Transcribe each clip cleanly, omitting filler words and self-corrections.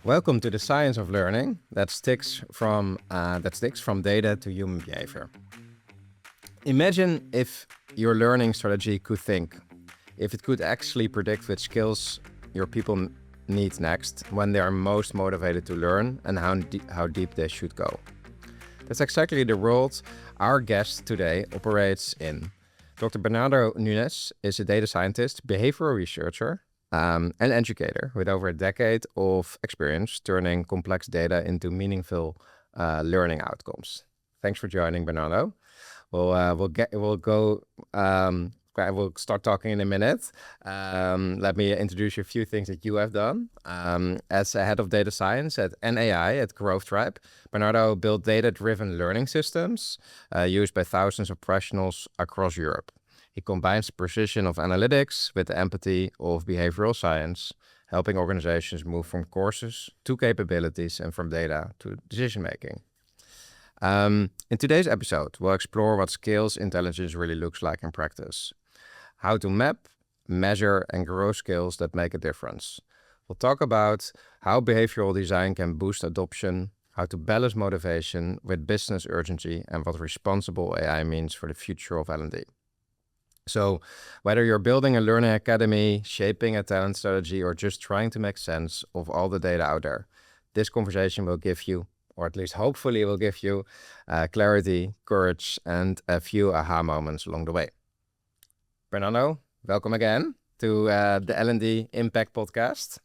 Welcome to the science of learning that sticks from data to human behavior. Imagine if your learning strategy could think, if it could actually predict which skills your people need next when they are most motivated to learn and how deep they should go. That's exactly the world our guest today operates in. Dr. Bernardo Nunes is a data scientist, behavioral researcher, and educator with over a decade of experience turning complex data into meaningful learning outcomes. Thanks for joining, Bernardo. We'll start talking in a minute. Let me introduce you a few things that you have done. As a head of data science at NAI at Tribe, Bernardo built data-driven learning systems used by thousands of professionals across Europe. He combines the precision of analytics with the empathy of behavioral science, helping organizations move from courses to capabilities and from data to decision-making. In today's episode, we'll explore what skills intelligence really looks like in practice, how to map, measure, and grow skills that make a difference. We'll talk about how behavioral design can boost adoption, how to balance motivation with business urgency, and what responsible AI means for the future of L&D. So whether you're building a learning academy, shaping a talent strategy, or just trying to make sense of all the data out there, this conversation will give you, or at least hopefully will give you, clarity, courage, and a few aha moments along the way. Bernardo, welcome again to the L&D Impact Podcast.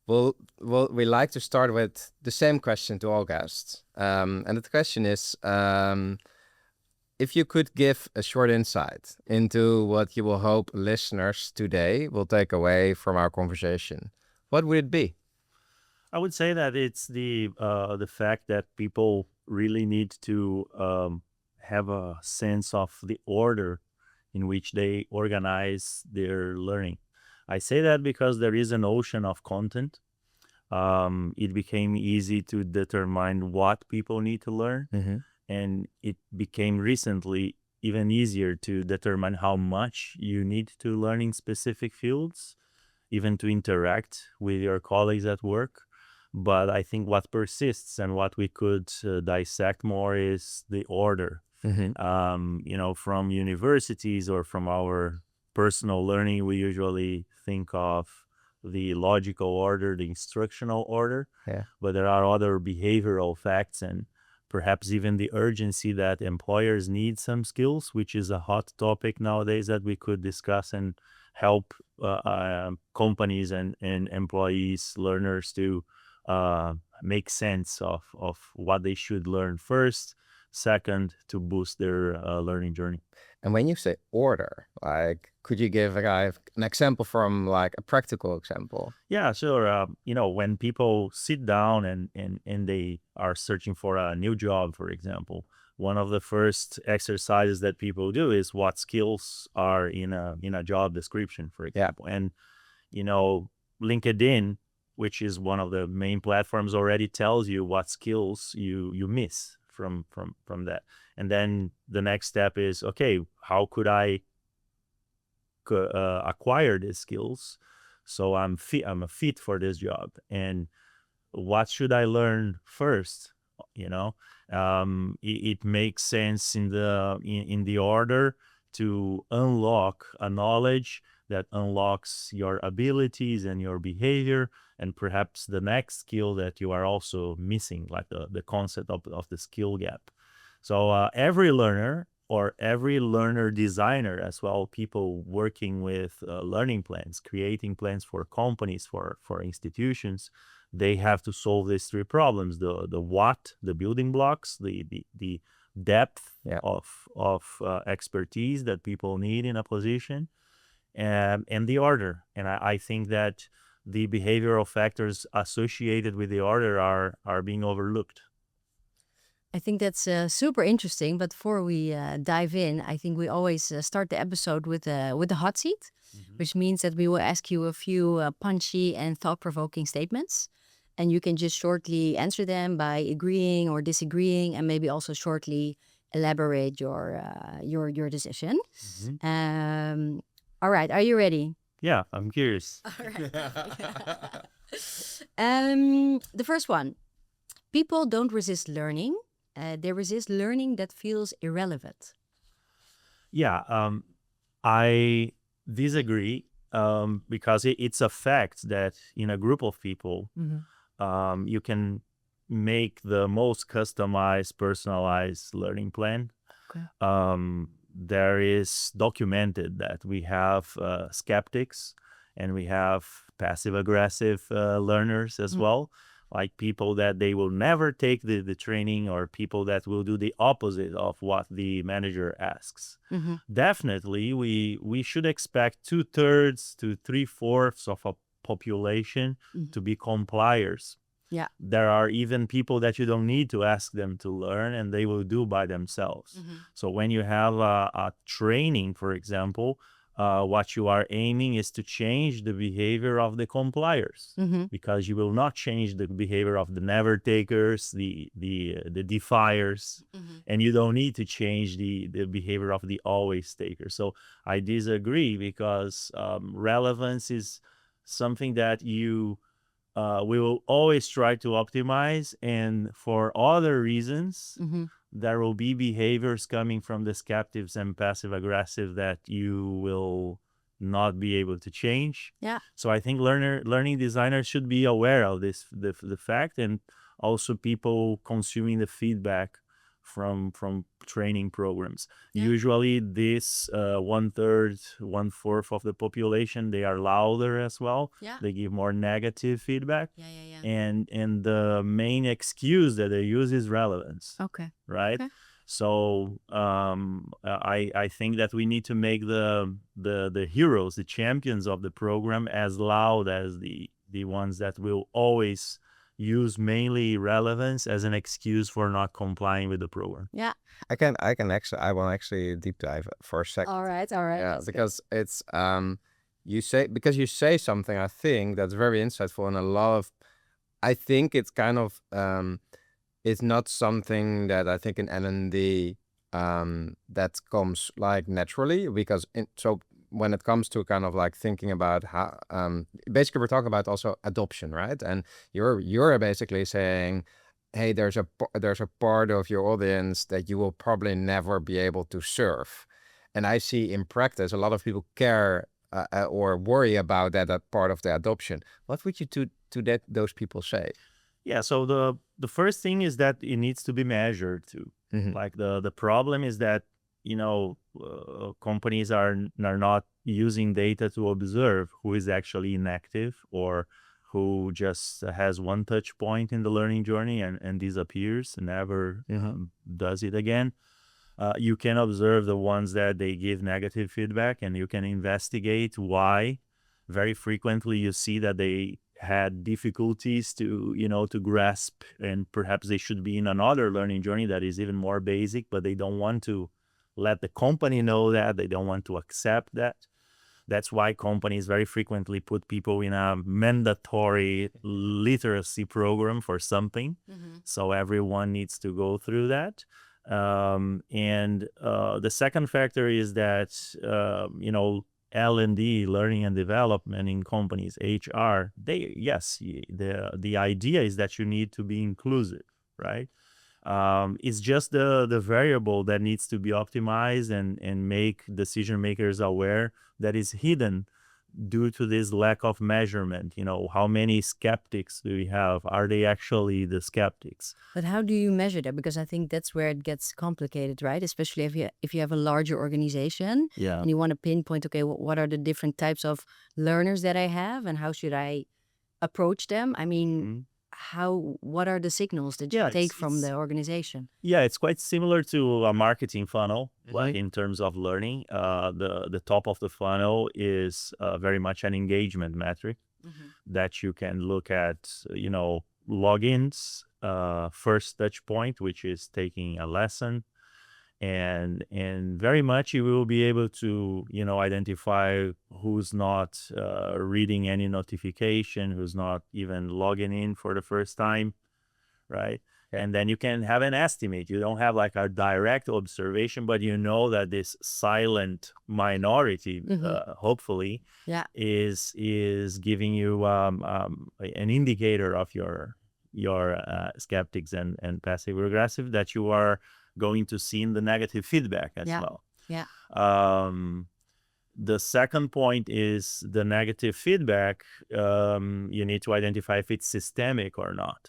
We like to start with the same question to all guests. And the question is, if you could give a short insight into what you will hope listeners today will take away from our conversation, what would it be? I would say that it's the fact that people really need to have a sense of the order in which they organize their learning. I say that because there is an ocean of content. It became easy to determine what people need to learn. Mm-hmm. And it became recently even easier to determine how much you need to learn in specific fields, even to interact with your colleagues at work. But I think what persists and what we could dissect more is the order. Mm-hmm. From universities or from our personal learning, we usually think of the logical order, the instructional order. Yeah. But there are other behavioral facts and perhaps even the urgency that employers need some skills, which is a hot topic nowadays that we could discuss and help companies and employees, learners to make sense of what they should learn first, second, to boost their learning journey. And when you say order, could you give an example from a practical example? Yeah, sure. When people sit down and they are searching for a new job, for example, one of the first exercises that people do is what skills are in a job description, for example. Yeah. And, LinkedIn, which is one of the main platforms, already tells you what skills you miss from that. And then the next step is, okay, how could I acquire these skills so I'm a fit for this job? And what should I learn first? It makes sense in the order to unlock a knowledge that unlocks your abilities and your behavior, and perhaps the next skill that you are also missing, like the concept of the skill gap. So every learner or every learner designer as well, people working with learning plans, creating plans for companies, for institutions, they have to solve these three problems: the what, the building blocks, the depth of expertise that people need in a position, and the order. And I think that the behavioral factors associated with the order are being overlooked. I think that's super interesting. But before we dive in, I think we always start the episode with the hot seat, which means that we will ask you a few punchy and thought-provoking statements. And you can just shortly answer them by agreeing or disagreeing, and maybe also shortly elaborate your decision. All right, are you ready? Yeah, I'm curious. All right. The first one, people don't resist learning. They resist learning that feels irrelevant. Yeah, I disagree because it's a fact that in a group of people, you can make the most customized, personalized learning plan. Okay. There is documented that we have skeptics and we have passive aggressive learners as well, like people that they will never take the training, or people that will do the opposite of what the manager asks. Definitely, we should expect 2/3 to 3/4 of a population to be compliers. Yeah. There are even people that you don't need to ask them to learn, and they will do by themselves. So when you have a training, for example, what you are aiming is to change the behavior of the compliers, because you will not change the behavior of the never takers, the defiers, and you don't need to change the behavior of the always takers. So I disagree, because relevance is something that we will always try to optimize, and for other reasons, there will be behaviors coming from the skeptics and passive aggressive that you will not be able to change. Yeah. So I think learning designers should be aware of this, the fact, and also people consuming the feedback from training programs. Usually this 1/3, 1/4 of the population, they are louder as well. They give more negative feedback. And the main excuse that they use is relevance. Okay. Right? Okay. So I think that we need to make the heroes, the champions of the program, as loud as the ones that will always use mainly relevance as an excuse for not complying with the program. Yeah. I will actually deep dive for a second. All right. Yeah, That's because it's you say something, I think, that's very insightful, and I think it's kind of it's not something that I think in L&D that comes like naturally, because so when it comes to kind of like thinking about how basically we're talking about also adoption, right? And you're basically saying, hey, there's a part of your audience that you will probably never be able to serve. And I see in practice a lot of people care or worry about that part of the adoption. What would you to those people say? Yeah, so the first thing is that it needs to be measured too. Like the problem is that companies are not using data to observe who is actually inactive, or who just has one touch point in the learning journey and disappears and never does it again. You can observe the ones that they give negative feedback, and you can investigate why. Very frequently you see that they had difficulties to grasp, and perhaps they should be in another learning journey that is even more basic, but they don't want to let the company know that. They don't want to accept that. That's why companies very frequently put people in a mandatory literacy program for something. So everyone needs to go through that. And the second factor is that, L&D, learning and development in companies, HR, the idea is that you need to be inclusive, right? It's just the variable that needs to be optimized and make decision makers aware that is hidden due to this lack of measurement. How many skeptics do we have? Are they actually the skeptics? But how do you measure that? Because I think that's where it gets complicated, right? Especially if you have a larger organization and you want to pinpoint, okay, what are the different types of learners that I have, and how should I approach them? I mean, what are the signals that you take from the organization? Yeah, it's quite similar to a marketing funnel, like in terms of learning. The top of the funnel is very much an engagement metric that you can look at, logins, first touch point, which is taking a lesson. And very much you will be able to, identify who's not reading any notification, who's not even logging in for the first time, right? And then you can have an estimate. You don't have like a direct observation, but you know that this silent minority, hopefully, is giving you an indicator of your skeptics and passive aggressive that you are going to see in the negative feedback as well. Yeah. The second point is the negative feedback. You need to identify if it's systemic or not,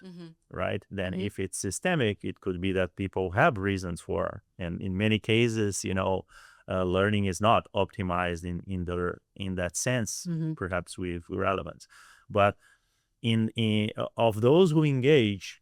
right? Then if it's systemic, it could be that people have reasons for, and in many cases, learning is not optimized in that sense, perhaps with relevance. But in of those who engage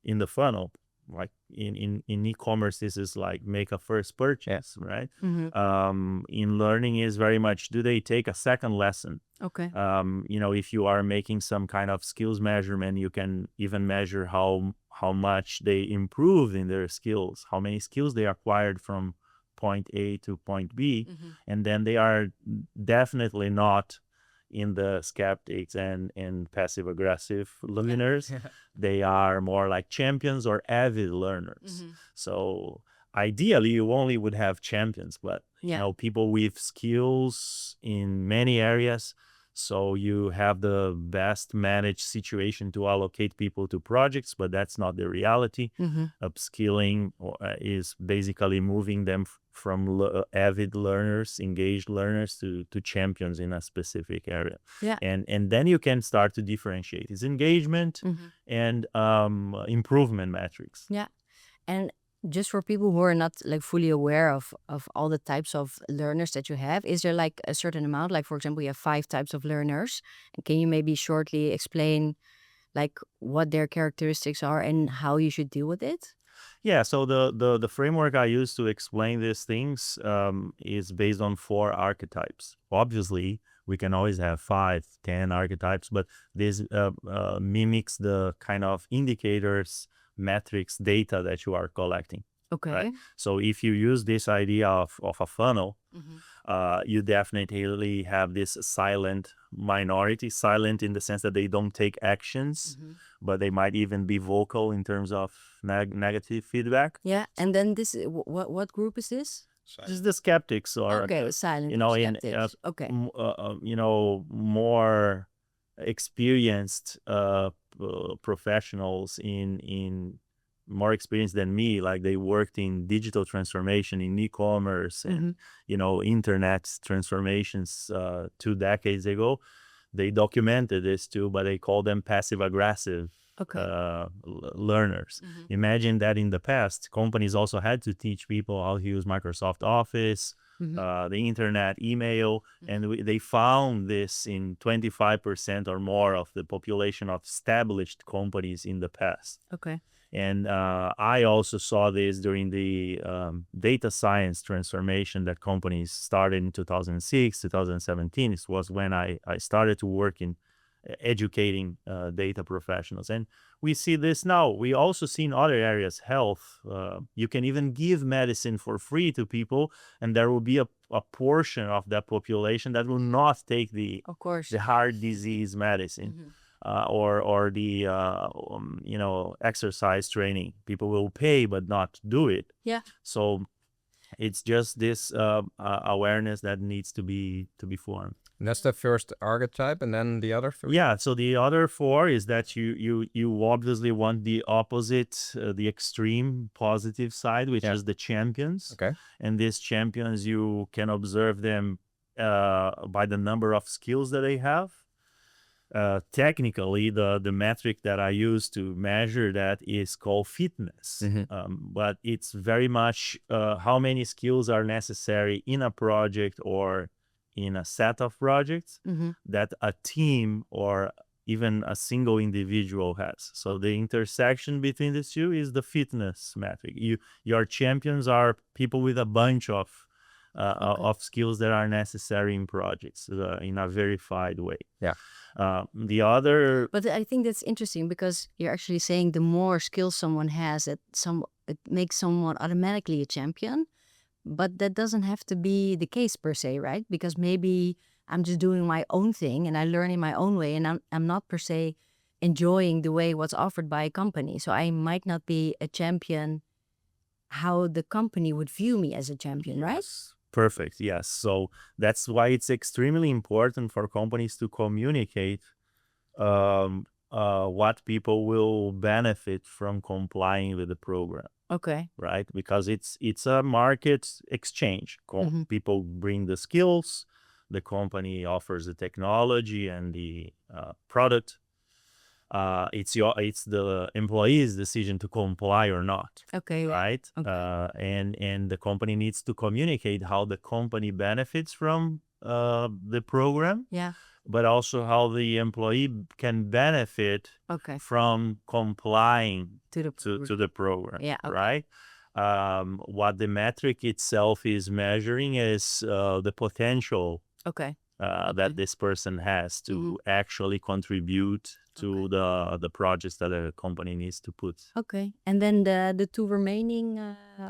in the funnel, like in e-commerce, this is like make a first purchase, right? In learning is very much, do they take a second lesson? Okay. If you are making some kind of skills measurement, you can even measure how much they improved in their skills, how many skills they acquired from point A to point B, and then they are definitely not in the skeptics and passive aggressive learners. They are more like champions or avid learners. So ideally you only would have champions, but people with skills in many areas, so you have the best managed situation to allocate people to projects, but that's not the reality. Upskilling is basically moving them from avid learners, engaged learners to champions in a specific area. And then you can start to differentiate its engagement and improvement metrics. And just for people who are not like fully aware of all the types of learners that you have, is there like a certain amount? Like, for example, you have 5 types of learners. And can you maybe shortly explain like what their characteristics are and how you should deal with it? Yeah, so the framework I use to explain these things is based on 4 archetypes. Obviously, we can always have 5, 10 archetypes, but this mimics the kind of indicators, metrics, data that you are collecting. Okay. Right? So if you use this idea of a funnel, you definitely have this silent minority, silent in the sense that they don't take actions, but they might even be vocal in terms of negative feedback. Yeah, and then this, what group is this? This is the skeptics, or silent skeptics. more experienced professionals in more experienced than me, like they worked in digital transformation, in e-commerce and internet transformations 2 decades ago. They documented this too, but they call them passive aggressive learners. Imagine that in the past, companies also had to teach people how to use Microsoft Office, the internet, email, and they found this in 25% or more of the population of established companies in the past. Okay. And I also saw this during the data science transformation that companies started in 2006, 2017. This was when I started to work in educating data professionals. And we see this now. We also see in other areas, health. You can even give medicine for free to people, and there will be a portion of that population that will not take the heart disease medicine. Or the exercise training. People will pay but not do it. So it's just this awareness that needs to be formed. And that's the first archetype, and then the other 3? Yeah, so the other 4 is that you obviously want the opposite, the extreme positive side, which is the champions. Okay. And these champions, you can observe them by the number of skills that they have. Technically, the metric that I use to measure that is called fitness. But it's very much how many skills are necessary in a project or in a set of projects that a team or even a single individual has. So the intersection between the two is the fitness metric. Your champions are people with a bunch of skills that are necessary in projects in a verified way. The other, but I think that's interesting because you're actually saying the more skills someone has, it makes someone automatically a champion, but that doesn't have to be the case per se, right? Because maybe I'm just doing my own thing and I learn in my own way, and I'm not per se enjoying the way what's offered by a company. So I might not be a champion how the company would view me as a champion, right? Yes. Perfect. Yes. So that's why it's extremely important for companies to communicate what people will benefit from complying with the program, Okay. right? Because it's a market exchange. People bring the skills, the company offers the technology and the product. It's the employee's decision to comply or not. Okay. Right. And the company needs to communicate how the company benefits from the program, Yeah. but also how the employee can benefit Okay. from complying To the to the program. Yeah, okay. Right. What the metric itself is measuring is the potential Okay. that this person has to actually contribute to the projects that a company needs to put. Okay. And then the two remaining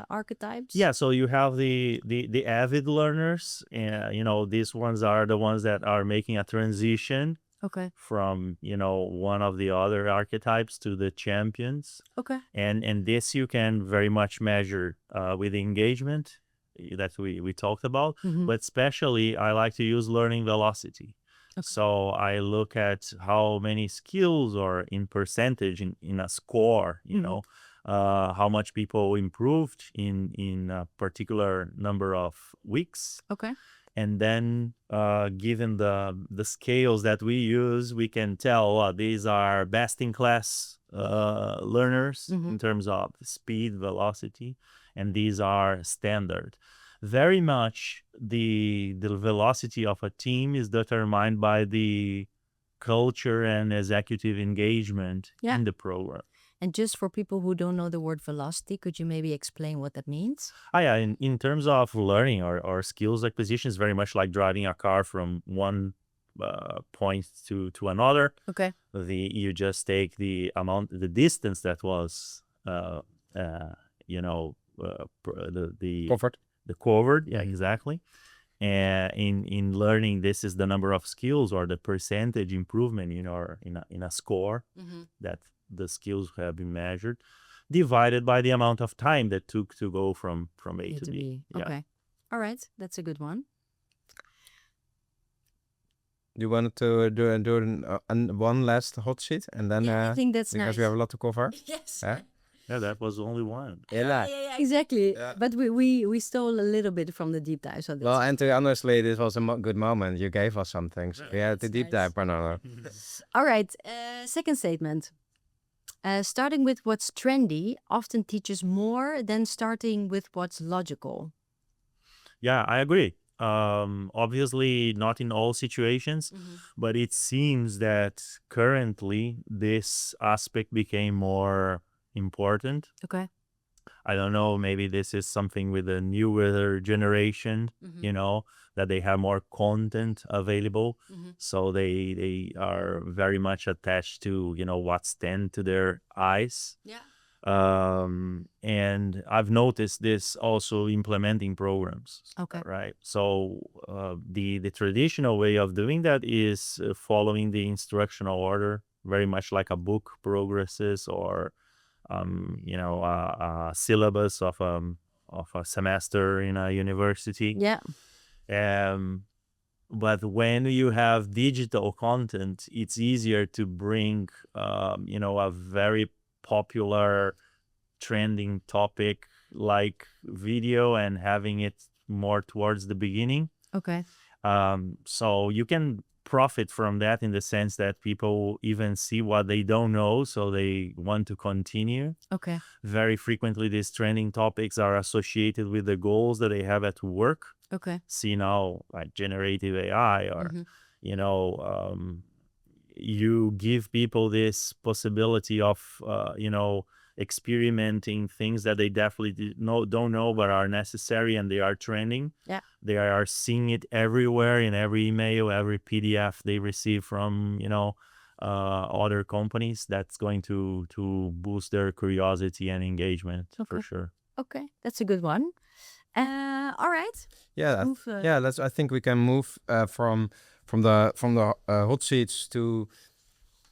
archetypes? Yeah, so you have the avid learners, and these ones are the ones that are making a transition Okay. from one of the other archetypes to the champions. Okay. And this you can very much measure with engagement that we talked about, but especially I like to use learning velocity. Okay. So I look at how many skills are in percentage in a score, how much people improved in a particular number of weeks. Okay. And then given the scales that we use, we can tell these are best in class learners in terms of speed, velocity, and these are standard. Very much the velocity of a team is determined by the culture and executive engagement in the program. And just for people who don't know the word velocity, could you maybe explain what that means? Yeah, in terms of learning or skills acquisition, is very much like driving a car from one point to another. Okay. You just take the distance that was Covered. the covered. Yeah, exactly. And in learning, this is the number of skills or the percentage improvement in a score that the skills have been measured, divided by the amount of time that took to go from A to B. Yeah. Okay. All right. That's a good one. You wanted to do one last hot sheet, and then I think that's because nice. we have a lot to cover. Yes. Yeah, that was only one. Yeah, exactly. Yeah. But we stole a little bit from the deep dive. So that's Well, and honestly, this was a good moment. You gave us something. So we had to that's deep nice. dive, Bernardo. All right. Second statement. Starting with what's trendy often teaches more than starting with what's logical. Yeah, I agree. Obviously, not in all situations, but it seems that currently this aspect became more important. Okay. I don't know, maybe this is something with the newer generation, that they have more content available. So they are very much attached to, what stand to their eyes. Yeah. And I've noticed this also implementing programs. Okay. Right. So the traditional way of doing that is following the instructional order, very much like a book progresses or a syllabus of a semester in a university. Yeah. But when you have digital content, it's easier to bring a very popular trending topic like video and having it more towards the beginning. Okay. So you can profit from that in the sense that people even see what they don't know, so they want to continue. Okay. Very frequently, these trending topics are associated with the goals that they have at work. Okay. See now, like generative AI or, you give people this possibility of, experimenting things that they definitely don't know but are necessary, and they are trending. Yeah. They are seeing it everywhere in every email, every PDF they receive from other companies. That's going to boost their curiosity and engagement for sure. Okay, that's a good one. All right. Yeah, Move, I think we can move from the hot sheets to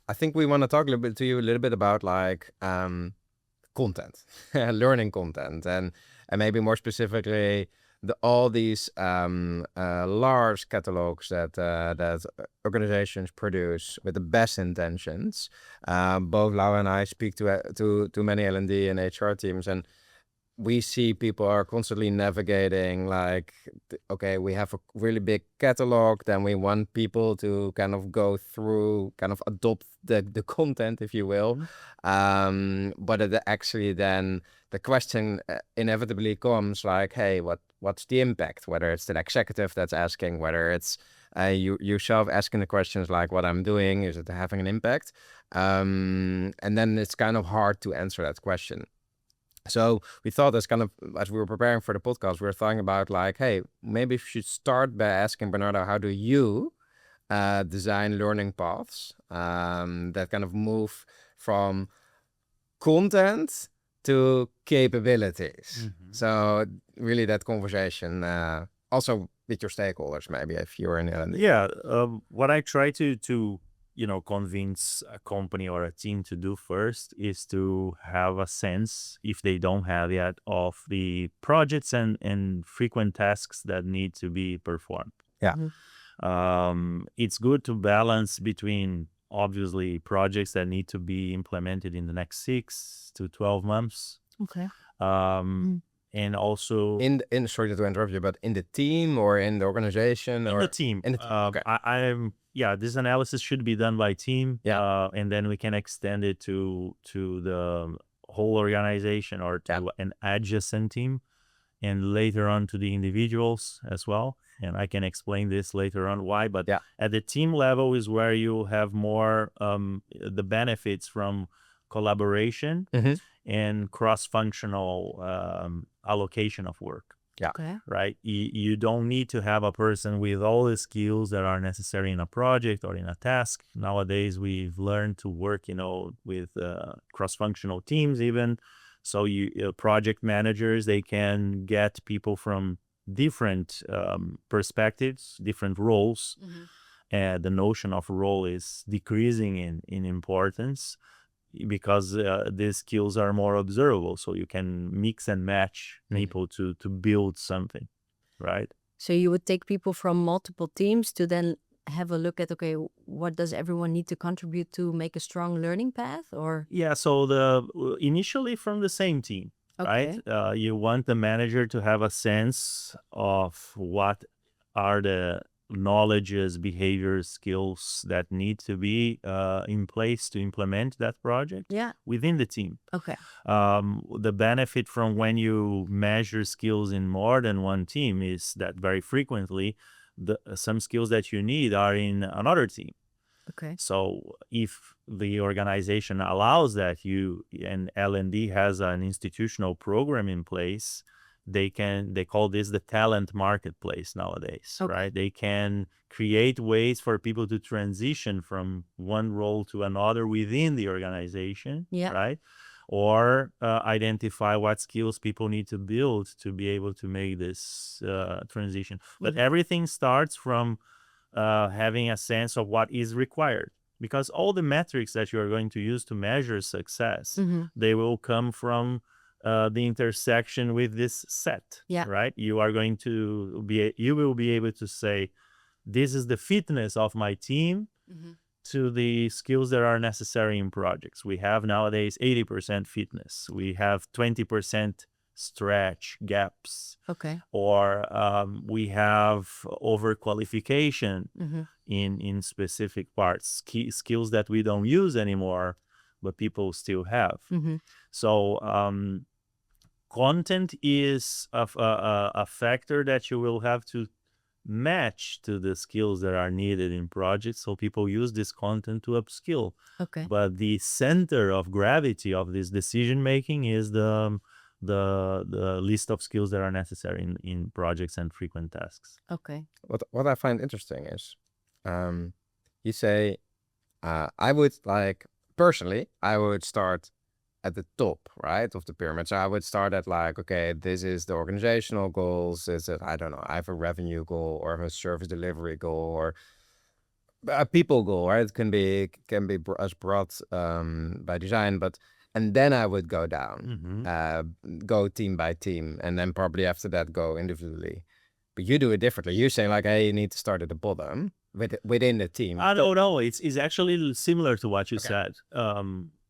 I think we want to talk a little bit about like content, learning content, and maybe more specifically all these large catalogs that organizations produce with the best intentions. Both Lau and I speak to many L&D and HR teams, and we see people are constantly navigating like, okay, we have a really big catalog, then we want people to kind of go through, kind of adopt the content, if you will. But it actually then the question inevitably comes like, hey, what's the impact? Whether it's the executive that's asking, whether it's you yourself asking the questions like, what I'm doing, is it having an impact? And then it's kind of hard to answer that question. So we thought, as we were preparing for the podcast, we were thinking about like, hey, maybe we should start by asking Bernardo, how do you design learning paths that kind of move from content to capabilities? So really that conversation, also with your stakeholders, maybe if you're in L&D. Yeah, what I try to convince a company or a team to do first is to have a sense, if they don't have yet, of the projects and frequent tasks that need to be performed. Yeah. It's good to balance between obviously projects that need to be implemented in the next 6 to 12 months. Okay. And also in sorry to interrupt you, but in the team or in the organization in or the team. Okay. I'm this analysis should be done by team. Yeah. And then we can extend it to the whole organization or to an adjacent team, and later on to the individuals as well. And I can explain this later on why. But at the team level is where you have more the benefits from collaboration and cross-functional allocation of work. Yeah. Okay. Right. You don't need to have a person with all the skills that are necessary in a project or in a task. Nowadays, we've learned to work, with cross-functional teams even. So project managers, they can get people from different perspectives, different roles. And the notion of role is decreasing in importance, because these skills are more observable, so you can mix and match people to build something, right? So you would take people from multiple teams to then have a look at, okay, what does everyone need to contribute to make a strong learning path? Or So initially from the same team, right? You want the manager to have a sense of what are the knowledges, behaviors, skills that need to be in place to implement that project within the team. Okay. The benefit from when you measure skills in more than one team is that very frequently some skills that you need are in another team. Okay. So if the organization allows that, and L&D has an institutional program in place, they call this the talent marketplace nowadays, right? They can create ways for people to transition from one role to another within the organization, right? Or identify what skills people need to build to be able to make this transition. But everything starts from having a sense of what is required, because all the metrics that you are going to use to measure success, they will come from the intersection with this set, right? You will be able to say, this is the fitness of my team to the skills that are necessary in projects. We have nowadays 80% fitness. We have 20% stretch gaps. Okay. Or we have overqualification in specific parts, key skills that we don't use anymore, but people still have. So content is a factor that you will have to match to the skills that are needed in projects, so people use this content to upskill. Okay. But the center of gravity of this decision making is the list of skills that are necessary in projects and frequent tasks. Okay. What I find interesting is, you say, I would start at the top, right, of the pyramid. So I would start at like, okay, this is the organizational goals. Is it, I don't know, I have a revenue goal or I have a service delivery goal, or a people goal, right? It can be as broad by design, but and then I would go down, go team by team, and then probably after that go individually. But you do it differently. You're saying like, hey, you need to start at the bottom within the team. I don't know. It's actually similar to what you said.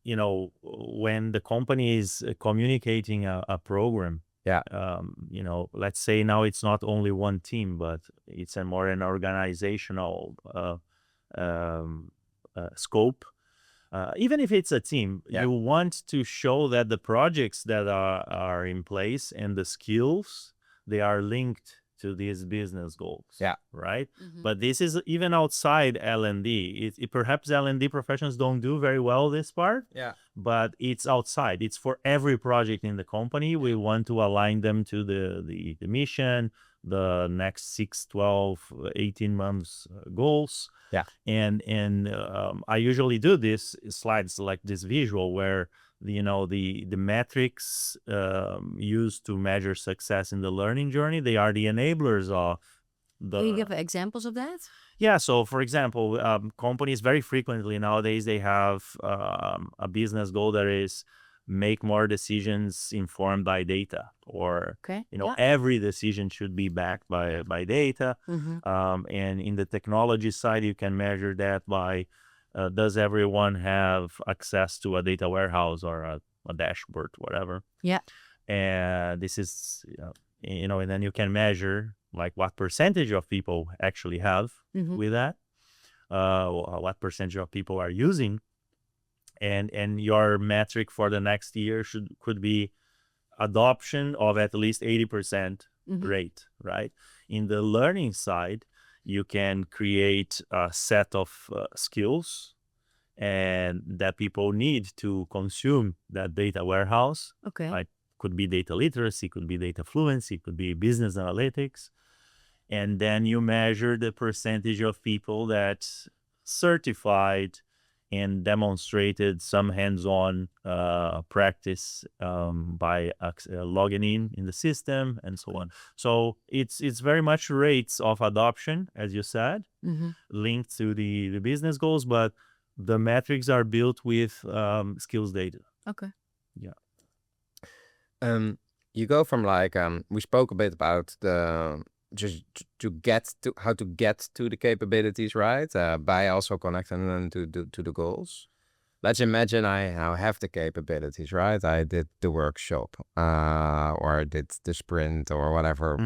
You know, when the company is communicating a program, Yeah. you know, let's say now it's not only one team, but it's a more an organizational scope. Even if it's a team, Yeah. you want to show that the projects that are in place and the skills, they are linked to these business goals. Yeah. Right. But this is even outside L&D. Perhaps L&D professionals don't do very well this part. Yeah. But it's outside. It's for every project in the company. We want to align them to the mission, the next 6, 12, 18 months goals. Yeah. And I usually do this slides like this visual where the metrics used to measure success in the learning journey, they are the enablers of the. Can you give examples of that? Yeah, so for example, companies very frequently nowadays, they have a business goal that is make more decisions informed by data, or Okay. every decision should be backed by data. And in the technology side, you can measure that by does everyone have access to a data warehouse or a dashboard, whatever. Yeah. And this is and then you can measure like what percentage of people actually have with that, what percentage of people are using, and your metric for the next year could be adoption of at least 80% rate, right? In the learning side, you can create a set of skills and that people need to consume that data warehouse. Okay. Right? Could be data literacy, could be data fluency, could be business analytics. And then you measure the percentage of people that certified and demonstrated some hands-on practice by logging in the system and so on. So it's very much rates of adoption, as you said, linked to the business goals, but the metrics are built with skills data. Okay. Yeah. You go from like we spoke a bit about the just to get to how to get to the capabilities, right? By also connecting them to the goals. Let's imagine I now have the capabilities, right? I did the workshop, or I did the sprint, or whatever,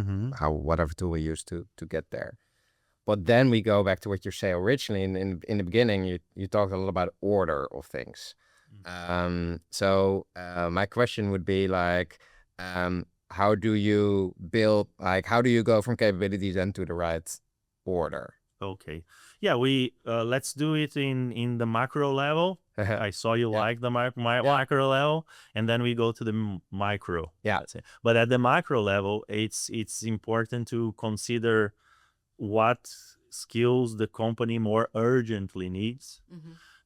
whatever tool we used to get there. But then we go back to what you say originally in the beginning. You talked a lot about order of things. So my question would be like, how do you build, like, how do you go from capabilities then to the right order? Okay. Yeah, we let's do it in the macro level. I saw you like the macro level, and then we go to the micro. Yeah. But at the macro level, it's important to consider what skills the company more urgently needs.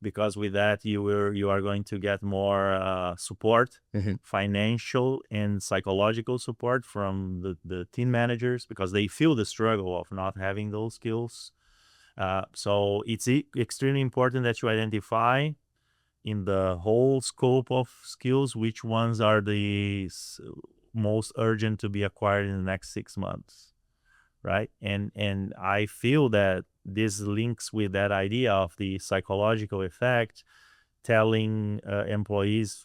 Because with that you are going to get more support, financial and psychological support from the team managers, because they feel the struggle of not having those skills. So it's extremely important that you identify in the whole scope of skills which ones are the most urgent to be acquired in the next 6 months, right? And I feel that this links with that idea of the psychological effect, telling employees,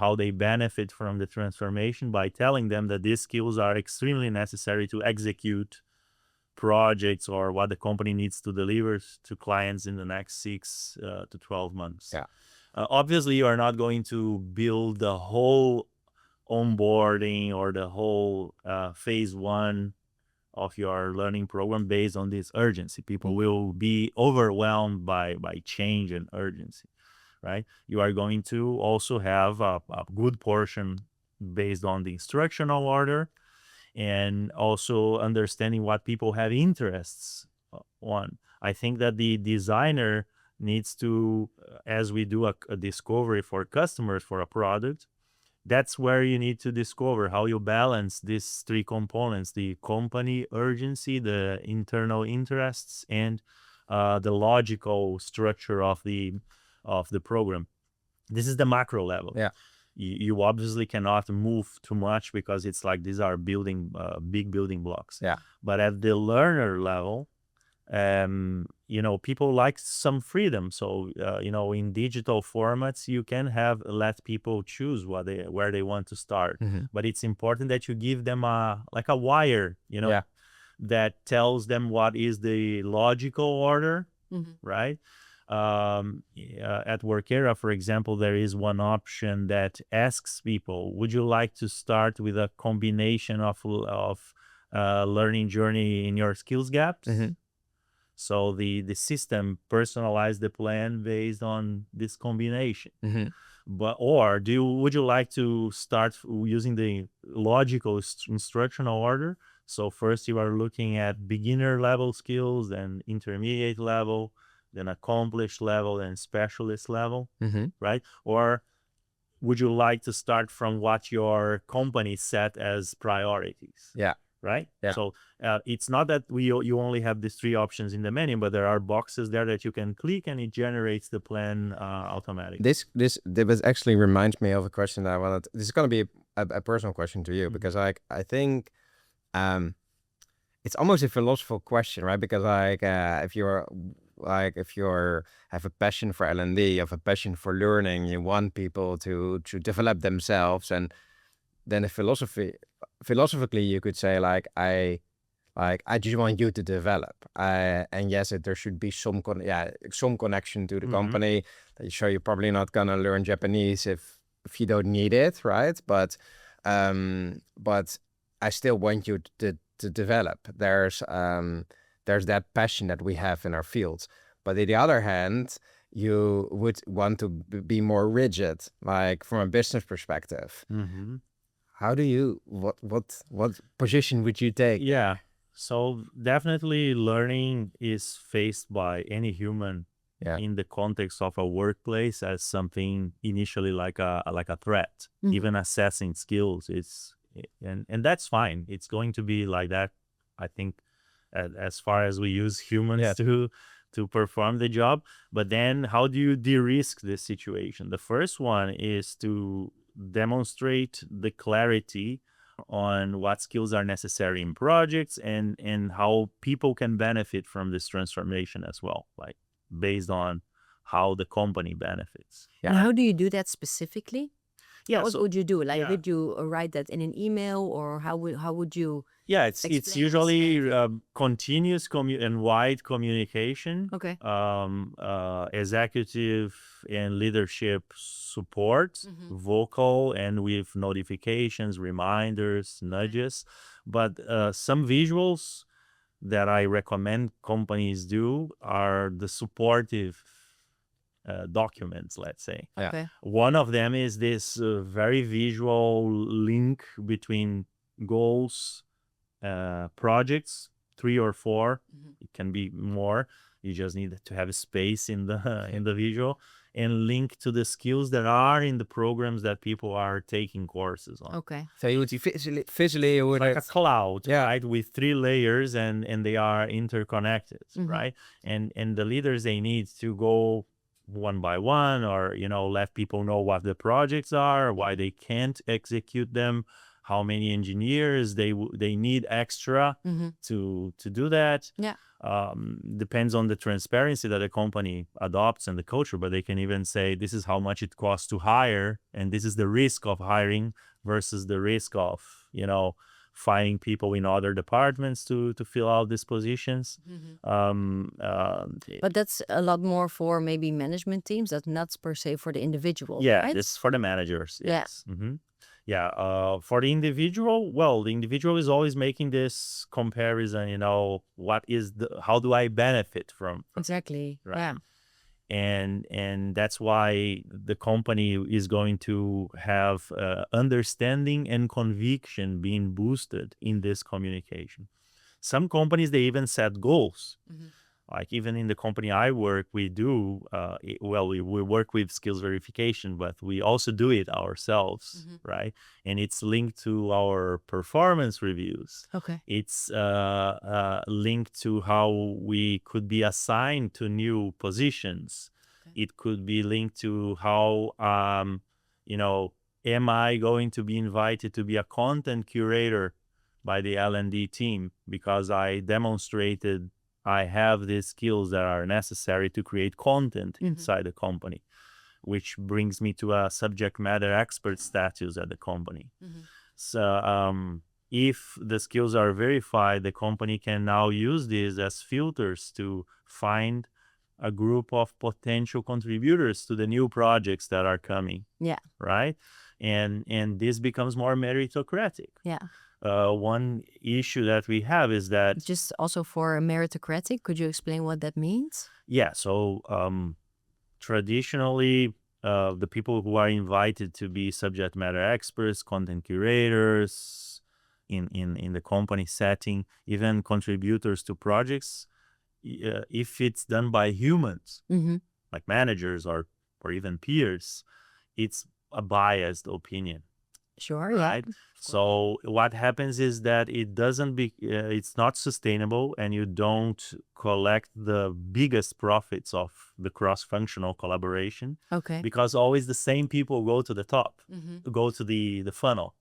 how they benefit from the transformation by telling them that these skills are extremely necessary to execute projects or what the company needs to deliver to clients in the next 6 to 12 months. Yeah. Obviously, you are not going to build the whole onboarding or the whole phase 1 of your learning program based on this urgency. People will be overwhelmed by change and urgency, right? You are going to also have a good portion based on the instructional order, and also understanding what people have interests on. I think that the designer needs to, as we do a discovery for customers for a product, that's where you need to discover how you balance these 3 components: the company urgency, the internal interests, and the logical structure of the program. This is the macro level. Yeah. You obviously cannot move too much because it's like these are big building blocks. Yeah. But at the learner level, people like some freedom. So in digital formats, you can let people choose where they want to start. But it's important that you give them a wire, Yeah. that tells them what is the logical order, right? At Workera, for example, there is one option that asks people, would you like to start with a combination of learning journey in your skills gaps? So the system personalized the plan based on this combination. Would you like to start using the logical instructional order? So first you are looking at beginner level skills, then intermediate level, then accomplished level, and specialist level, right? Or would you like to start from what your company set as priorities? Yeah. Right? Yeah. So it's not that you only have these three options in the menu, but there are boxes there that you can click and it generates the plan automatically. This actually reminds me of a question that I wanted. This is going to be a personal question to you, because I think it's almost a philosophical question, right? Because if you have a passion for L&D, you have a passion for learning, you want people to develop themselves, and then philosophically you could say I just want you to develop, and yes, there should be some connection to the company. So you're probably not gonna learn Japanese if you don't need it, right? But I still want you to develop. There's that passion that we have in our fields. But on the other hand, you would want to be more rigid, like from a business perspective. How do you, what position would you take? Yeah. So definitely learning is faced by any human in the context of a workplace as something initially like a threat. Even assessing skills and that's fine. It's going to be like that, I think, as far as we use humans to perform the job. But then how do you de-risk this situation? The first one is to demonstrate the clarity on what skills are necessary in projects and how people can benefit from this transformation as well, like based on how the company benefits. And how do you do that specifically? Yeah, what would you do? Like, would you write that in an email, or how would you? Yeah, it's usually continuous and wide communication. Okay. Executive and leadership support, vocal and with notifications, reminders, nudges. But some visuals that I recommend companies do are the supportive documents, let's say. Okay. One of them is this very visual link between goals, projects, 3 or 4. It can be more. You just need to have a space in the visual, and link to the skills that are in the programs that people are taking courses on. Okay. So you would visually you would like a cloud, right, with 3 layers, and they are interconnected, right? And the leaders, they need to go one by one, or let people know what the projects are, why they can't execute them, how many engineers they need extra to do that. Depends on the transparency that a company adopts and the culture, but they can even say this is how much it costs to hire, and this is the risk of hiring versus the risk of finding people in other departments to fill out these positions. But that's a lot more for maybe management teams. That's not per se for the individual. Yeah, right? this is for the managers. Yes. For the individual, well, the individual is always making this comparison. How do I benefit from Exactly. right? Yeah. And that's why the company is going to have understanding and conviction being boosted in this communication. Some companies, they even set goals. Like even in the company I work, we do, we work with skills verification, but we also do it ourselves, right? And it's linked to our performance reviews. Okay. It's linked to how we could be assigned to new positions. Okay. It could be linked to how, am I going to be invited to be a content curator by the L&D team because I demonstrated I have these skills that are necessary to create content inside the company, which brings me to a subject matter expert status at the company. So if the skills are verified, the company can now use these as filters to find a group of potential contributors to the new projects that are coming. Yeah. Right? And this becomes more meritocratic. Yeah. One issue that we have is that... Just also for meritocratic, could you explain what that means? Yeah, so traditionally, the people who are invited to be subject matter experts, content curators in the company setting, even contributors to projects, if it's done by humans, like managers or even peers, it's a biased opinion. Sure, right? Yeah. So what happens is that it's not sustainable, and you don't collect the biggest profits of the cross-functional collaboration. Okay. Because always the same people go to the top, go to the funnel,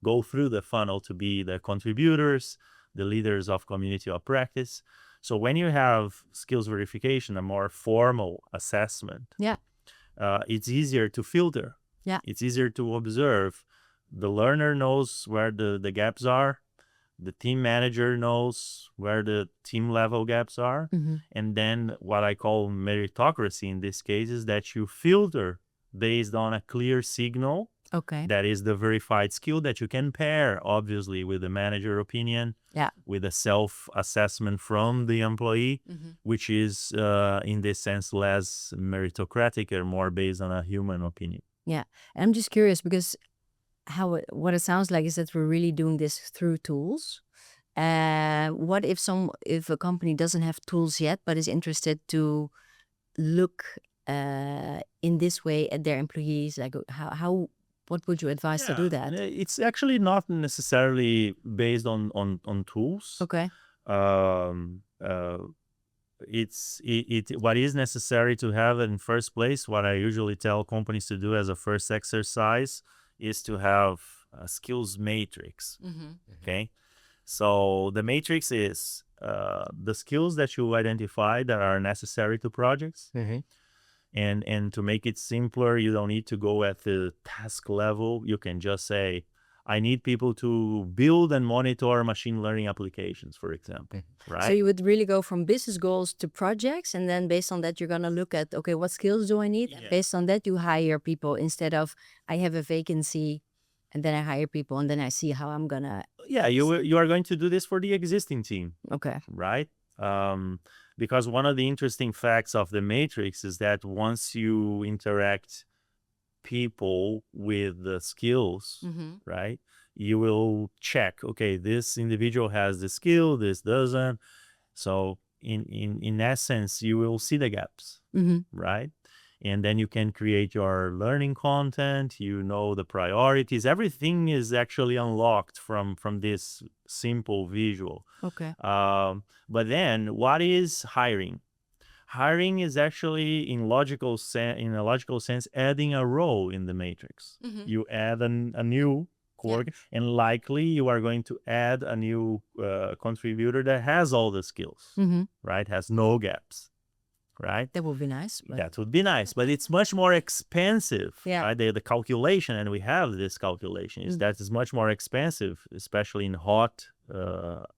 go through the funnel to be the contributors, the leaders of community of practice. So when you have skills verification, a more formal assessment, it's easier to filter. Yeah. It's easier to observe. The learner knows where the gaps are. The team manager knows where the team level gaps are. And then what I call meritocracy in this case is that you filter based on a clear signal. Okay. That is the verified skill that you can pair, obviously, with the manager opinion, with a self-assessment from the employee, which is, in this sense, less meritocratic or more based on a human opinion. Yeah. And I'm just curious because what it sounds like is that we're really doing this through tools. What if a company doesn't have tools yet but is interested to look in this way at their employees? Like what would you advise to do that? It's actually not necessarily based on tools. Okay. What is necessary to have in first place, what I usually tell companies to do as a first exercise, is to have a skills matrix. Okay, so the matrix is the skills that you identify that are necessary to projects. And to make it simpler, you don't need to go at the task level. You can just say, I need people to build and monitor machine learning applications, for example. Right? So you would really go from business goals to projects, and then based on that, you're going to look at, okay, what skills do I need? And based on that, you hire people instead of I have a vacancy and then I hire people and then I see how I'm going to... Yeah, you are going to do this for the existing team. Okay. Right? Because one of the interesting facts of the matrix is that once you interact people with the skills, right, you will check, okay, this individual has the skill, this doesn't. So in essence, you will see the gaps, right? And then you can create your learning content, the priorities. Everything is actually unlocked from this simple visual. Okay. But then what is hiring? Hiring is actually, in a logical sense, adding a row in the matrix. You add a new core, and likely you are going to add a new contributor that has all the skills, right? Has no gaps, right? That would be nice. That would be nice, but it's much more expensive. Right? The calculation, and we have this calculation, is that it's much more expensive, especially in hot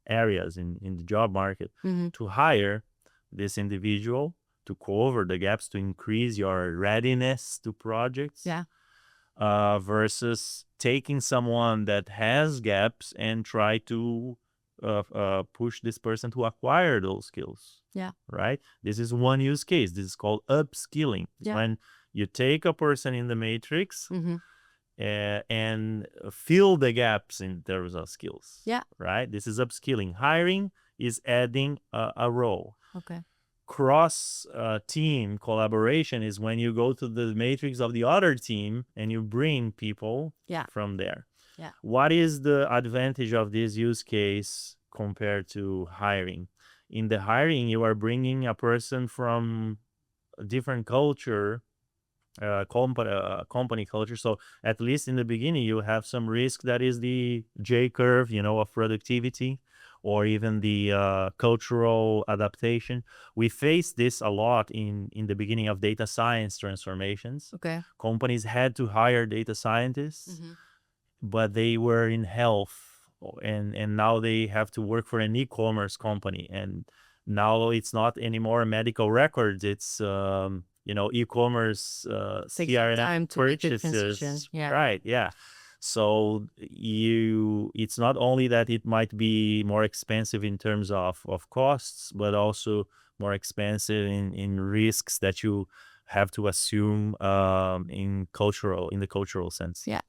areas in the job market, to hire this individual to cover the gaps, to increase your readiness to projects, versus taking someone that has gaps and try to push this person to acquire those skills. Right? This is one use case. This is called upskilling. When you take a person in the matrix and fill the gaps in terms of skills. Right? This is upskilling. Hiring is adding a role. Okay. cross team collaboration is when you go to the matrix of the other team and you bring people from there. Yeah. What is the advantage of this use case compared to hiring? In the hiring, you are bringing a person from a different culture, company culture. So at least in the beginning, you have some risk that is the J curve, of productivity, or even the cultural adaptation. We face this a lot in the beginning of data science transformations. Okay. Companies had to hire data scientists, but they were in health, and now they have to work for an e-commerce company, and now it's not anymore medical records, it's e-commerce Takes time CRM to make the transition. purchases. Yeah. Right, yeah. So it's not only that it might be more expensive in terms of costs, but also more expensive in risks that you have to assume in the cultural sense. Yeah.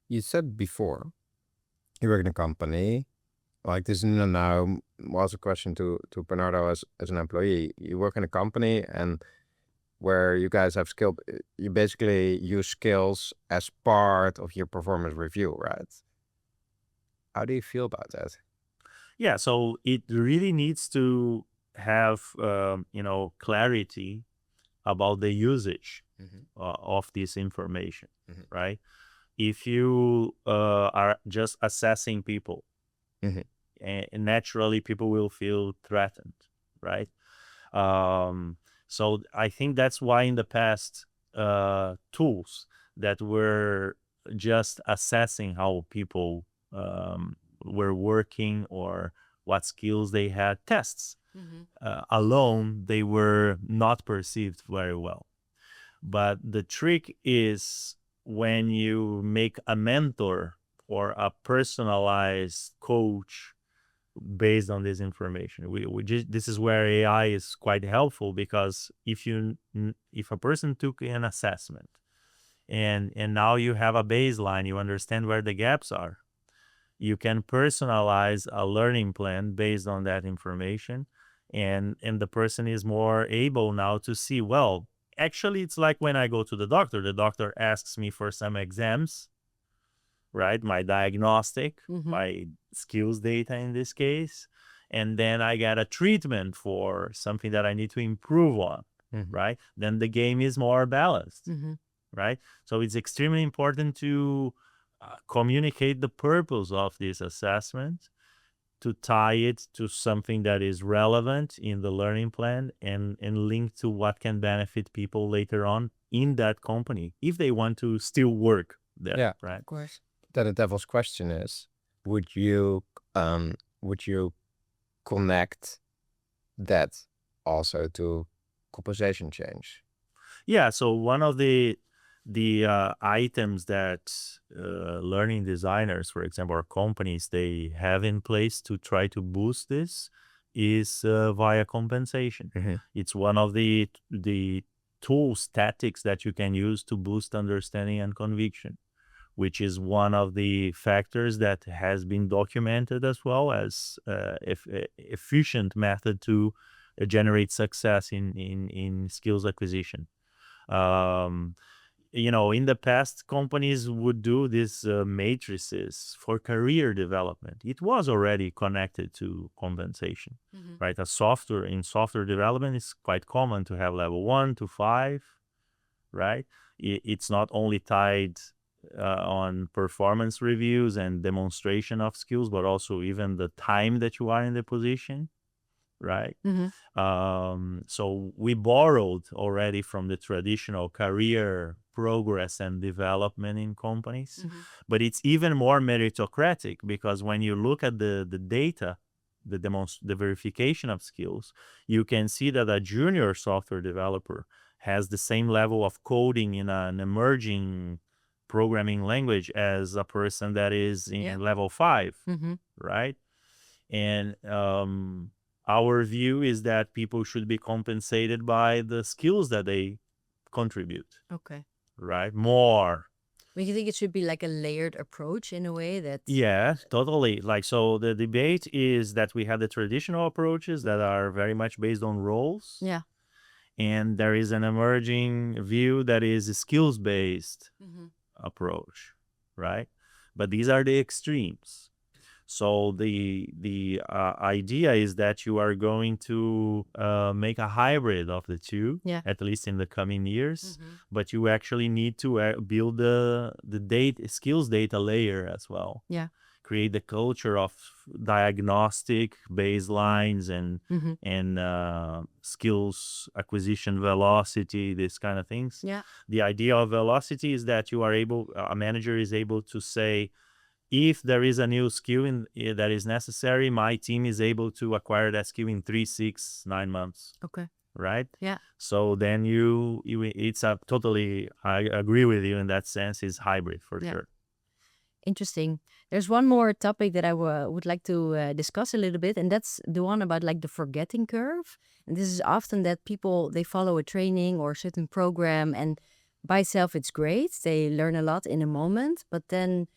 You said before you work in a company, like this now was a question to Bernardo as an employee. You work in a company and where you guys have skill, you basically use skills as part of your performance review, right? How do you feel about that? Yeah, so it really needs to have clarity about the usage of this information, right? If you are just assessing people, and naturally people will feel threatened, right? So I think that's why in the past, tools that were just assessing how people were working or what skills they had, tests alone, they were not perceived very well. But the trick is when you make a mentor or a personalized coach based on this information. This is where AI is quite helpful, because if a person took an assessment and now you have a baseline, you understand where the gaps are, you can personalize a learning plan based on that information, and the person is more able now to see, well, actually it's like when I go to the doctor asks me for some exams, right? My diagnostic, my skills data in this case, and then I get a treatment for something that I need to improve on, right? Then the game is more balanced, right? So it's extremely important to communicate the purpose of this assessment, to tie it to something that is relevant in the learning plan, and link to what can benefit people later on in that company if they want to still work there, right? Of course. Then the devil's question is, would you connect that also to compensation change? Yeah, so one of the items that learning designers, for example, or companies, they have in place to try to boost this is via compensation. It's one of the tools, tactics that you can use to boost understanding and conviction, which is one of the factors that has been documented as well as efficient method to generate success in skills acquisition. In the past, companies would do these matrices for career development. It was already connected to compensation, right? In software development, it's quite common to have level 1 to 5, right? It's not only tied on performance reviews and demonstration of skills, but also even the time that you are in the position, right? So we borrowed already from the traditional career progress and development in companies, but it's even more meritocratic, because when you look at the data, the verification of skills, you can see that a junior software developer has the same level of coding in an emerging programming language as a person that is in level 5, right? And our view is that people should be compensated by the skills that they contribute. Okay. Right? More. But you think it should be like a layered approach in a way that... Yeah, totally. Like, so the debate is that we have the traditional approaches that are very much based on roles. Yeah. And there is an emerging view that is a skills-based approach, right? But these are the extremes. So the idea is that you are going to make a hybrid of the two, at least in the coming years. But you actually need to build the skills data layer as well. Yeah. Create the culture of diagnostic baselines and skills acquisition velocity, these kind of things. Yeah. The idea of velocity is that a manager is able to say, if there is a new skill that is necessary, my team is able to acquire that skill in 3, 6, 9 months. Okay. Right? Yeah. So then it's a totally, I agree with you in that sense, is hybrid for sure. Interesting. There's one more topic that I would like to discuss a little bit, and that's the one about like the forgetting curve. And this is often that people, they follow a training or a certain program, and by itself it's great. They learn a lot in a moment, but then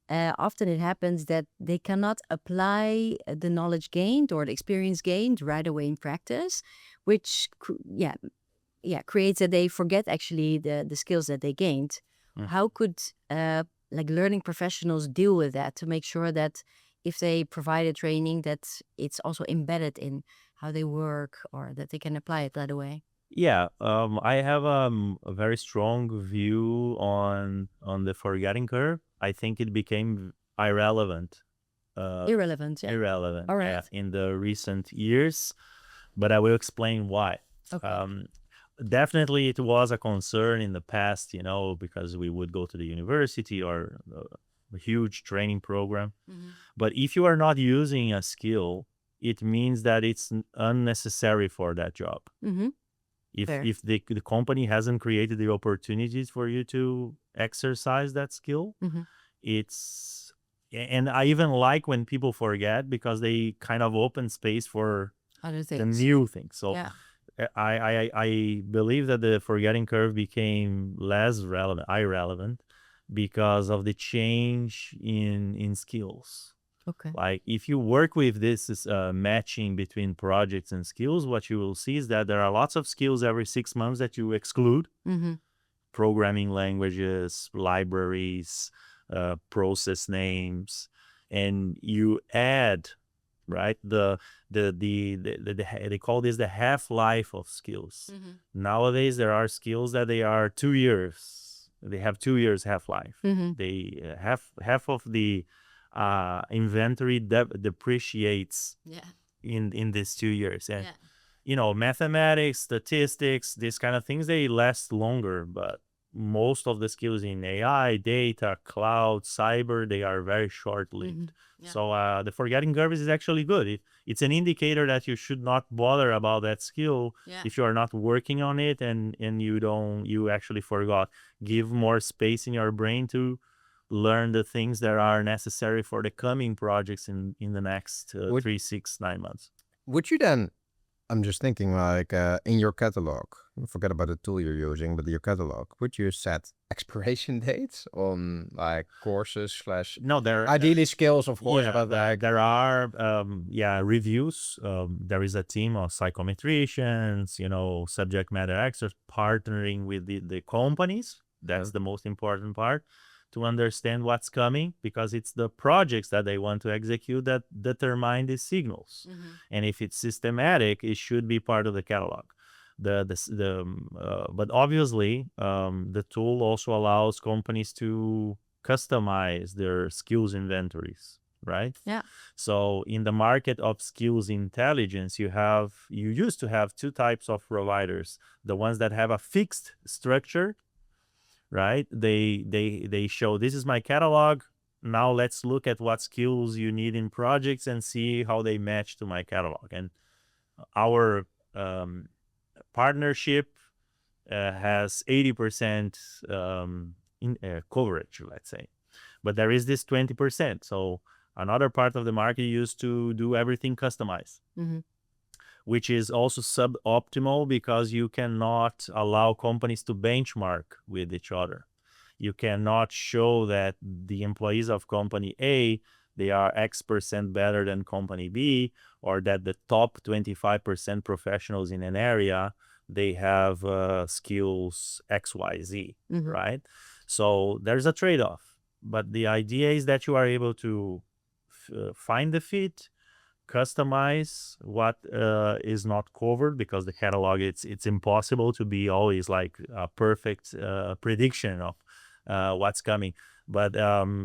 often it happens that they cannot apply the knowledge gained or the experience gained right away in practice, which creates that they forget actually the skills that they gained. How could like learning professionals deal with that to make sure that if they provide a training that it's also embedded in how they work or that they can apply it right away? Yeah, I have a very strong view on the forgetting curve. I think it became irrelevant. Irrelevant, yeah. Irrelevant, All right. in the recent years, but I will explain why. Okay. Definitely it was a concern in the past, because we would go to the university or a huge training program. But if you are not using a skill, it means that it's unnecessary for that job. If the company hasn't created the opportunities for you to exercise that skill, and I even like when people forget, because they kind of open space for other things, the new things. So I believe that the forgetting curve became less irrelevant because of the change in skills. Okay. Like if you work with this matching between projects and skills, what you will see is that there are lots of skills every 6 months that you exclude. Programming languages, libraries, process names, and you add, right, they call this the half-life of skills. Nowadays there are skills that they are 2 years. They have 2 years half-life. They half of the inventory depreciates in these 2 years, and mathematics, statistics, these kind of things, they last longer. But most of the skills in AI, data, cloud, cyber, they are very short-lived. So the forgetting curve is actually good. It's an indicator that you should not bother about that skill if you are not working on it and you actually forgot. Give more space in your brain to learn the things that are necessary for the coming projects in the next 3, 6, 9 months. Would you then, I'm just thinking like in your catalog, forget about the tool you're using, but your catalog, would you set expiration dates on like courses / No, there ideally skills, of course, but like there are reviews. There is a team of psychometricians, subject matter experts partnering with the companies. That's the most important part, to understand what's coming, because it's the projects that they want to execute that determine the signals. And if it's systematic, it should be part of the catalog. But obviously, the tool also allows companies to customize their skills inventories, right? Yeah. So in the market of skills intelligence, you used to have 2 types of providers: the ones that have a fixed structure, right? They show, this is my catalog. Now let's look at what skills you need in projects and see how they match to my catalog. And our partnership has 80% coverage, let's say. But there is this 20%. So another part of the market used to do everything customized, which is also suboptimal because you cannot allow companies to benchmark with each other. You cannot show that the employees of company A, they are X% better than company B, or that the top 25% professionals in an area, they have skills XYZ, right? So there's a trade-off. But the idea is that you are able to find the fit, customize what is not covered, because the catalog, it's impossible to be always like a perfect prediction of what's coming. But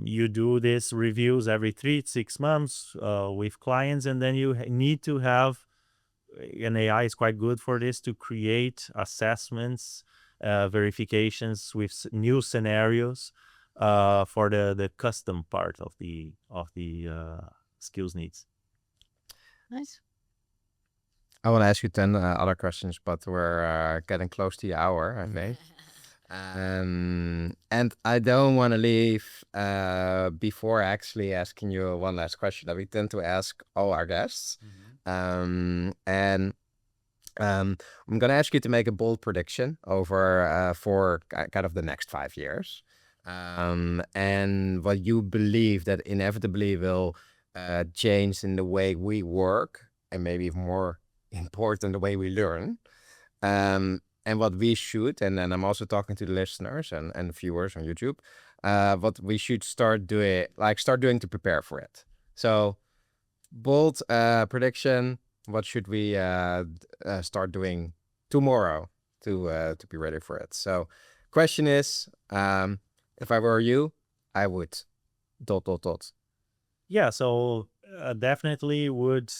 you do this reviews every 3 to 6 months with clients, and then you need to have, and AI is quite good for this, to create assessments, verifications with new scenarios for the custom part of the skills needs. Nice. I want to ask you 10 other questions, but we're getting close to the hour, I think. And I don't want to leave before actually asking you one last question that we tend to ask all our guests. I'm going to ask you to make a bold prediction over for kind of the next 5 years. And what you believe that inevitably will change in the way we work, and maybe even more important, the way we learn. And what we should, and then I'm also talking to the listeners and viewers on YouTube, what we should start doing to prepare for it. So, bold prediction, what should we start doing tomorrow to be ready for it? So, question is, if I were you, I would ... Yeah, so definitely would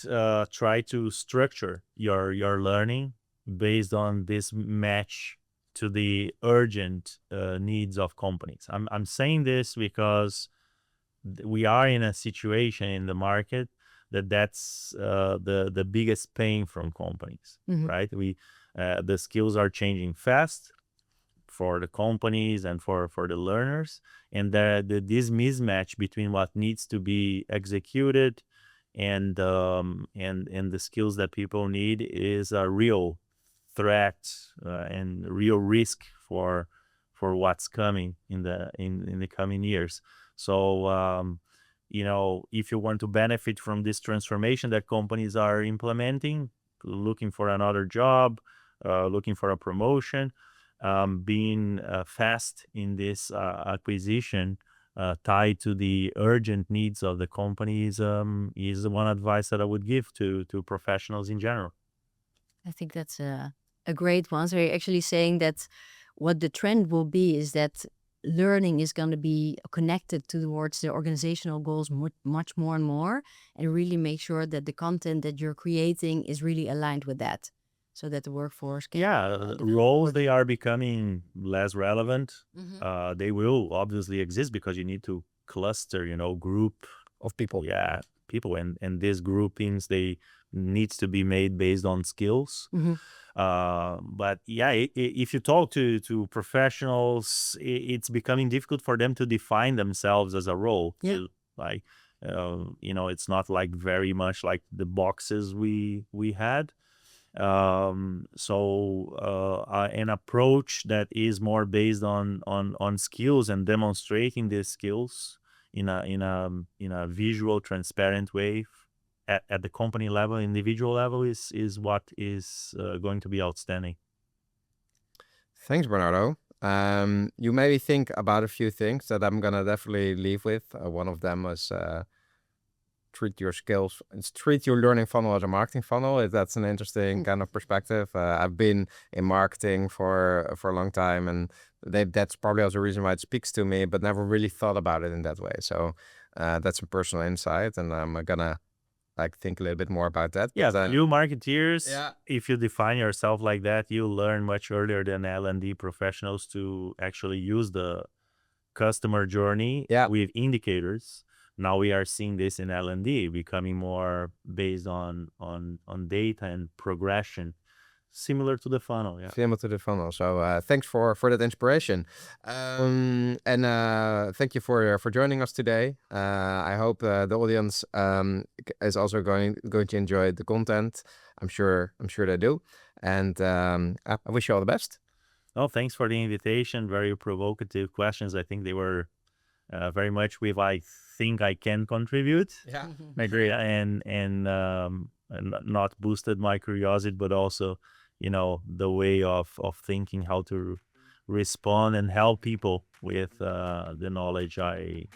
try to structure your learning based on this match to the urgent needs of companies. I'm saying this because we are in a situation in the market that's the biggest pain from companies, right? The skills are changing fast for the companies and for the learners, and this mismatch between what needs to be executed and the skills that people need is a real threat and real risk for what's coming in the coming years. So if you want to benefit from this transformation that companies are implementing, looking for another job, looking for a promotion, being fast in this acquisition tied to the urgent needs of the companies is one advice that I would give to professionals in general. I think that's a great one. So you're actually saying that what the trend will be is that learning is going to be connected towards the organizational goals much more and more, and really make sure that the content that you're creating is really aligned with that, so that the workforce can... roles, they are becoming less relevant. They will obviously exist because you need to cluster, group of people. People, and these groupings, they needs to be made based on skills. But if you talk to professionals, it's becoming difficult for them to define themselves as a role. So, it's not like very much like the boxes we had. An approach that is more based on skills and demonstrating these skills in a visual, transparent way at the company level, individual level, is what is going to be outstanding. Thanks, Bernardo. You maybe think about a few things that I'm gonna definitely leave with. One of them was treat your learning funnel as a marketing funnel. That's an interesting kind of perspective. I've been in marketing for a long time, and that's probably also a reason why it speaks to me, but never really thought about it in that way. So that's a personal insight, and I'm gonna think a little bit more about that. You marketeers, if you define yourself like that, you learn much earlier than L&D professionals to actually use the customer journey with indicators. Now we are seeing this in L&D becoming more based on data and progression, similar to the funnel. Similar to the funnel. So thanks for that inspiration, and thank you for joining us today. I hope the audience is also going to enjoy the content. I'm sure they do, and I wish you all the best. Oh, thanks for the invitation. Very provocative questions. I think they were very much with I think I can contribute. Yeah. Agree. And not boosted my curiosity, but also, the way of thinking how to respond and help people with the knowledge I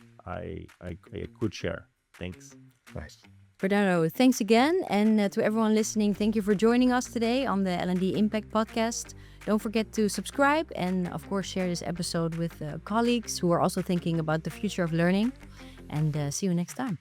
could share. Thanks. Nice. Bernardo, thanks again. And to everyone listening, thank you for joining us today on the L&D Impact Podcast. Don't forget to subscribe and, of course, share this episode with colleagues who are also thinking about the future of learning. And see you next time.